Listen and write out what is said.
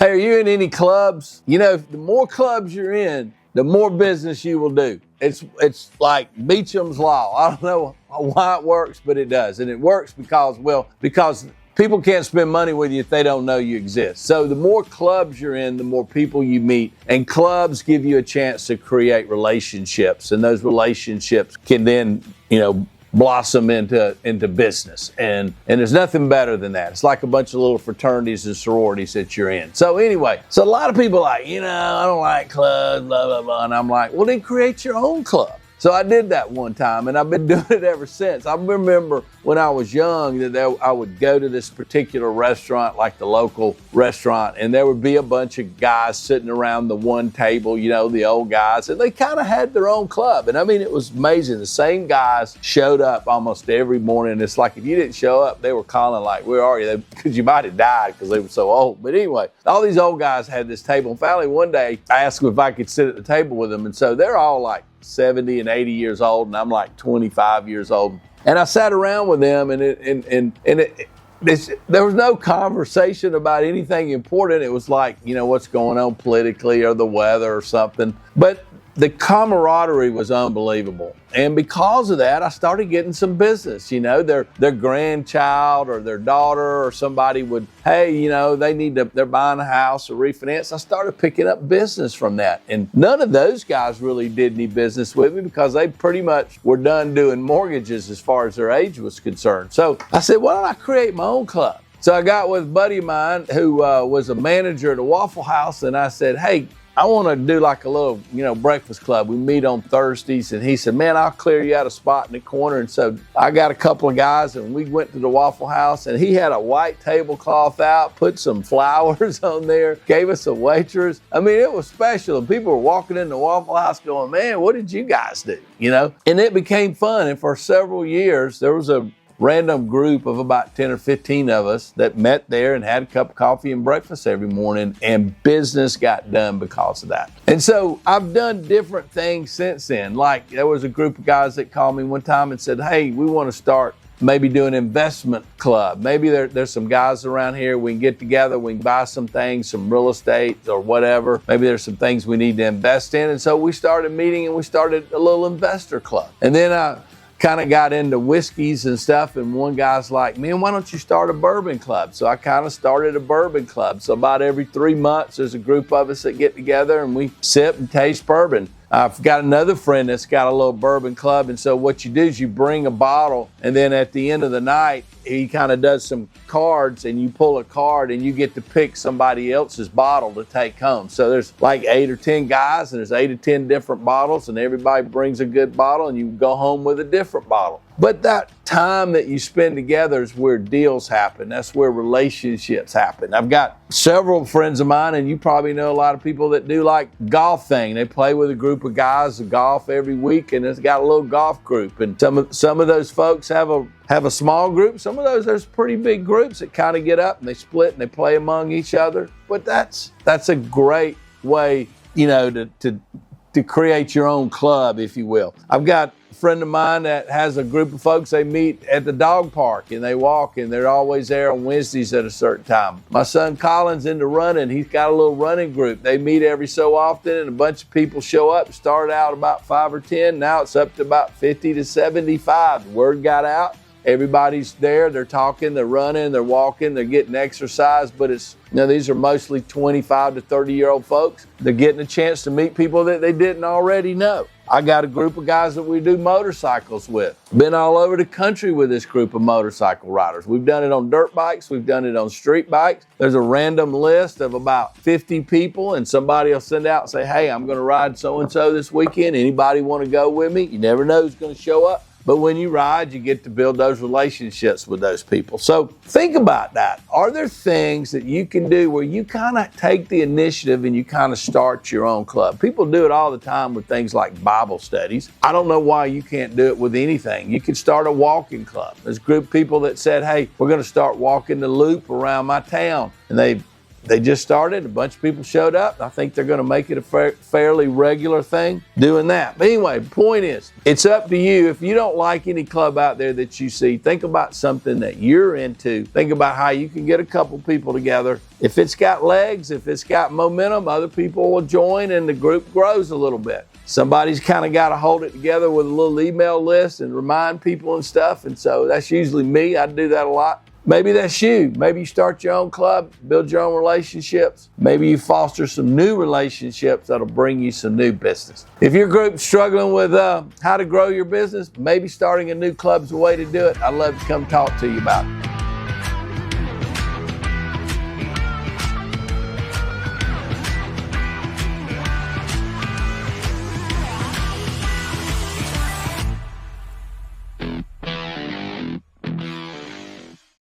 Hey, are you in any clubs? You know, the more clubs you're in, the more business you will do. It's like Beecham's law. I don't know why it works, but it does. And it works because people can't spend money with you if they don't know you exist. So the more clubs you're in, the more people you meet. And clubs give you a chance to create relationships. And those relationships can then, blossom into business. And there's nothing better than that. It's like a bunch of little fraternities and sororities that you're in. So anyway, a lot of people are like, I don't like clubs, blah, blah, blah. And I'm like, well, then create your own club. So I did that one time, and I've been doing it ever since. I remember when I was young that I would go to this particular restaurant, like the local restaurant, and there would be a bunch of guys sitting around the one table, the old guys, and they kind of had their own club. And I mean, it was amazing. The same guys showed up almost every morning. It's like if you didn't show up, they were calling like, where are you? Because you might have died because they were so old. But anyway, all these old guys had this table. And finally, one day, I asked them if I could sit at the table with them. And so they're all like 70 and 80 years old, and I'm like 25 years old. And I sat around with them, and there was no conversation about anything important. It was like, what's going on politically or the weather or something. But the camaraderie was unbelievable. And because of that, I started getting some business. Their grandchild or their daughter or somebody would, hey, they're buying a house or refinance. I started picking up business from that. And none of those guys really did any business with me because they pretty much were done doing mortgages as far as their age was concerned. So I said, why don't I create my own club? So I got with a buddy of mine who was a manager at a Waffle House, and I said, hey, I want to do like a little, breakfast club. We meet on Thursdays. And he said, man, I'll clear you out a spot in the corner. And so I got a couple of guys, and we went to the Waffle House, and he had a white tablecloth out, put some flowers on there, gave us a waitress. I mean, it was special. And people were walking in the Waffle House going, man, what did you guys do? And it became fun. And for several years, there was a random group of about 10 or 15 of us that met there and had a cup of coffee and breakfast every morning, and business got done because of that. And so I've done different things since then. Like there was a group of guys that called me one time and said, hey, we want to start maybe do an investment club. Maybe there's some guys around here, we can get together, we can buy some things, some real estate or whatever. Maybe there's some things we need to invest in. And so we started meeting, and we started a little investor club. And then I kind of got into whiskeys and stuff, and one guy's like, man, why don't you start a bourbon club? So I kind of started a bourbon club. So about every 3 months, there's a group of us that get together and we sip and taste bourbon. I've got another friend that's got a little bourbon club, and so what you do is you bring a bottle, and then at the end of the night, he kind of does some cards, and you pull a card, and you get to pick somebody else's bottle to take home. So there's like 8 or 10 guys, and there's 8 or 10 different bottles, and everybody brings a good bottle, and you go home with a different bottle. But that time that you spend together is where deals happen. That's where relationships happen. I've got several friends of mine, and you probably know a lot of people that do like golf thing. They play with a group of guys that golf every week, and it's got a little golf group. And some of those folks have a small group. Some of those, there's pretty big groups that kind of get up and they split and they play among each other. But that's a great way, to create your own club, if you will. I've got a friend of mine that has a group of folks, they meet at the dog park and they walk, and they're always there on Wednesdays at a certain time. My son Colin's into running. He's got a little running group. They meet every so often, and a bunch of people show up. Started out about 5 or 10. Now it's up to about 50 to 75. The word got out. Everybody's there, they're talking, they're running, they're walking, they're getting exercise, but these are mostly 25 to 30-year-old folks. They're getting a chance to meet people that they didn't already know. I got a group of guys that we do motorcycles with. Been all over the country with this group of motorcycle riders. We've done it on dirt bikes, we've done it on street bikes. There's a random list of about 50 people, and somebody will send out and say, hey, I'm gonna ride so-and-so this weekend. Anybody wanna go with me? You never know who's gonna show up. But when you ride, you get to build those relationships with those people. So think about that. Are there things that you can do where you kind of take the initiative and you kind of start your own club? People do it all the time with things like Bible studies. I don't know why you can't do it with anything. You could start a walking club. There's a group of people that said, hey, we're going to start walking the loop around my town. And they They just started, a bunch of people showed up. I think they're going to make it a fairly regular thing doing that. But anyway, point is, it's up to you. If you don't like any club out there that you see, think about something that you're into. Think about how you can get a couple people together. If it's got legs, if it's got momentum, other people will join and the group grows a little bit. Somebody's kind of got to hold it together with a little email list and remind people and stuff. And so that's usually me. I do that a lot. Maybe that's you. Maybe you start your own club, build your own relationships. Maybe you foster some new relationships that'll bring you some new business. If your group's struggling with how to grow your business, maybe starting a new club's the way to do it. I'd love to come talk to you about it.